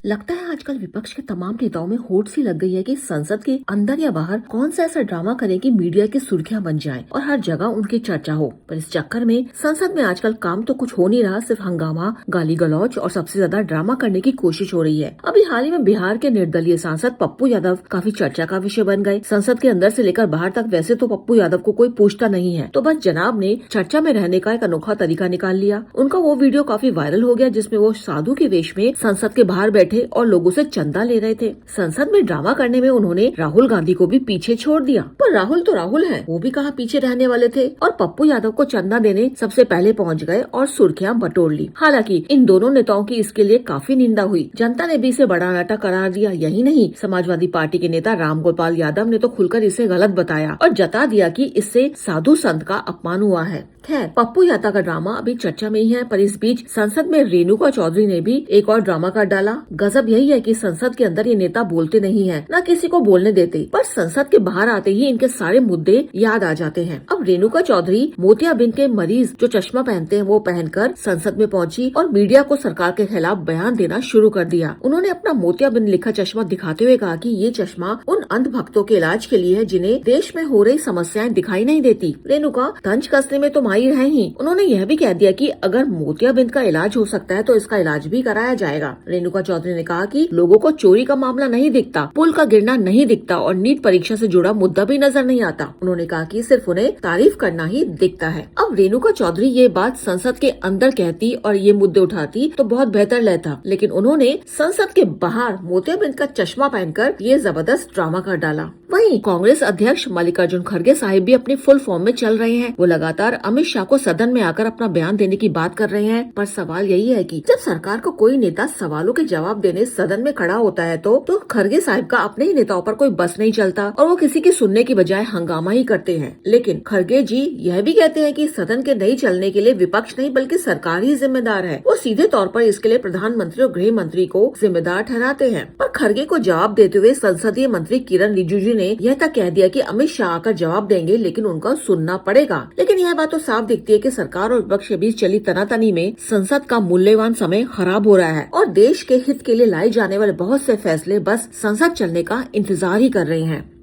लगता है आजकल विपक्ष के तमाम नेताओं में होड़ सी लग गई है कि संसद के अंदर या बाहर कौन सा ऐसा ड्रामा करें कि मीडिया की सुर्खियां बन जाएं और हर जगह उनकी चर्चा हो। पर इस चक्कर में संसद में आजकल काम तो कुछ हो नहीं रहा, सिर्फ हंगामा, गाली गलौज और सबसे ज्यादा ड्रामा करने की कोशिश हो रही है। अभी हाल ही में बिहार के निर्दलीय सांसद पप्पू यादव काफी चर्चा का विषय बन गए। संसद के अंदर से लेकर बाहर तक वैसे तो पप्पू यादव को कोई पूछता नहीं है, तो बस जनाब ने चर्चा में रहने का एक अनोखा तरीका निकाल लिया। उनका वो वीडियो काफी वायरल हो गया जिसमें वो साधु के वेश में संसद के बाहर बैठे और लोगों से चंदा ले रहे थे। संसद में ड्रामा करने में उन्होंने राहुल गांधी को भी पीछे छोड़ दिया, पर राहुल तो राहुल हैं, वो भी कहाँ पीछे रहने वाले थे और पप्पू यादव को चंदा देने सबसे पहले पहुंच गए और सुर्खियां बटोर ली। हालांकि इन दोनों नेताओं की इसके लिए काफी निंदा हुई। जनता ने भी इसे बड़ा नाटक करार दिया। यही नहीं, समाजवादी पार्टी के नेता राम गोपाल यादव ने तो खुलकर इसे गलत बताया और जता दिया कि इससे साधु संत का अपमान हुआ है। खैर, पप्पू यादव का ड्रामा अभी चर्चा में ही है, पर इस बीच संसद में रेणुका चौधरी ने भी एक और ड्रामा कर डाला। गजब यही है कि संसद के अंदर ये नेता बोलते नहीं है, न किसी को बोलने देते, पर संसद के बाहर आते ही इनके सारे मुद्दे याद आ जाते हैं। अब रेणुका चौधरी मोतियाबिंद के मरीज जो चश्मा पहनते हैं वो पहनकर संसद में पहुंची और मीडिया को सरकार के खिलाफ बयान देना शुरू कर दिया। उन्होंने अपना मोतियाबिंद लिखा चश्मा दिखाते हुए कहा कि ये चश्मा उन अंध भक्तों के इलाज के लिए है जिन्हें देश में हो रही समस्याएं दिखाई नहीं देती। रेणुका तंज कसने में तो माहिर है ही। उन्होंने यह भी कह दिया कि अगर मोतियाबिंद का इलाज हो सकता है तो इसका इलाज भी कराया जाएगा। रेणुका चौधरी ने कहा कि लोगों को चोरी का मामला नहीं दिखता, पुल का गिरना नहीं दिखता और नीट परीक्षा से जुड़ा मुद्दा भी नजर नहीं आता। उन्होंने कहा कि सिर्फ उन्हें तारीफ करना ही दिखता है। अब रेणुका चौधरी ये बात संसद के अंदर कहती और ये मुद्दे उठाती तो बहुत बेहतर रहता, लेकिन उन्होंने संसद के बाहर मोतियाबिंद का चश्मा पहनकर ये जबरदस्त ड्रामा कर डाला। वहीं कांग्रेस अध्यक्ष मल्लिकार्जुन खड़गे साहिब भी अपने फुल फॉर्म में चल रहे हैं। वो लगातार अमित शाह को सदन में आकर अपना बयान देने की बात कर रहे हैं, पर सवाल यही है कि जब सरकार को कोई नेता सवालों के जवाब देने सदन में खड़ा होता है तो खड़गे साहिब का अपने ही नेताओं पर कोई बस नहीं चलता और वो किसी की सुनने की बजाय हंगामा ही करते हैं। लेकिन खड़गे जी यह भी कहते हैं कि सदन के नहीं चलने के लिए विपक्ष नहीं बल्कि सरकार ही जिम्मेदार है। वो सीधे तौर पर इसके लिए प्रधानमंत्री और गृह मंत्री को जिम्मेदार ठहराते हैं। पर खड़गे को जवाब देते हुए संसदीय मंत्री किरण रिजिजू ने यह तक कह दिया कि अमित शाह आकर जवाब देंगे लेकिन उनका सुनना पड़ेगा। लेकिन यह बात तो साफ दिखती है कि सरकार और विपक्ष के बीच चली तनातनी में संसद का मूल्यवान समय खराब हो रहा है और देश के हित के लिए लाए जाने वाले बहुत से फैसले बस संसद चलने का इंतजार ही कर रहे हैं।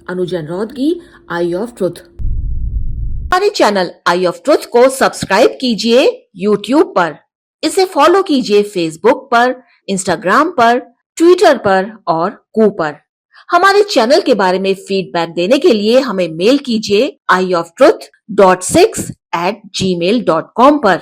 अनुजन रौद की आई ऑफ ट्रुथ। हमारे चैनल आई ऑफ ट्रुथ को सब्सक्राइब कीजिए YouTube पर, इसे फॉलो कीजिए Facebook पर, Instagram पर, Twitter पर और कू पर। हमारे चैनल के बारे में फीडबैक देने के लिए हमें मेल कीजिए ioftruth.6@gmail.com पर।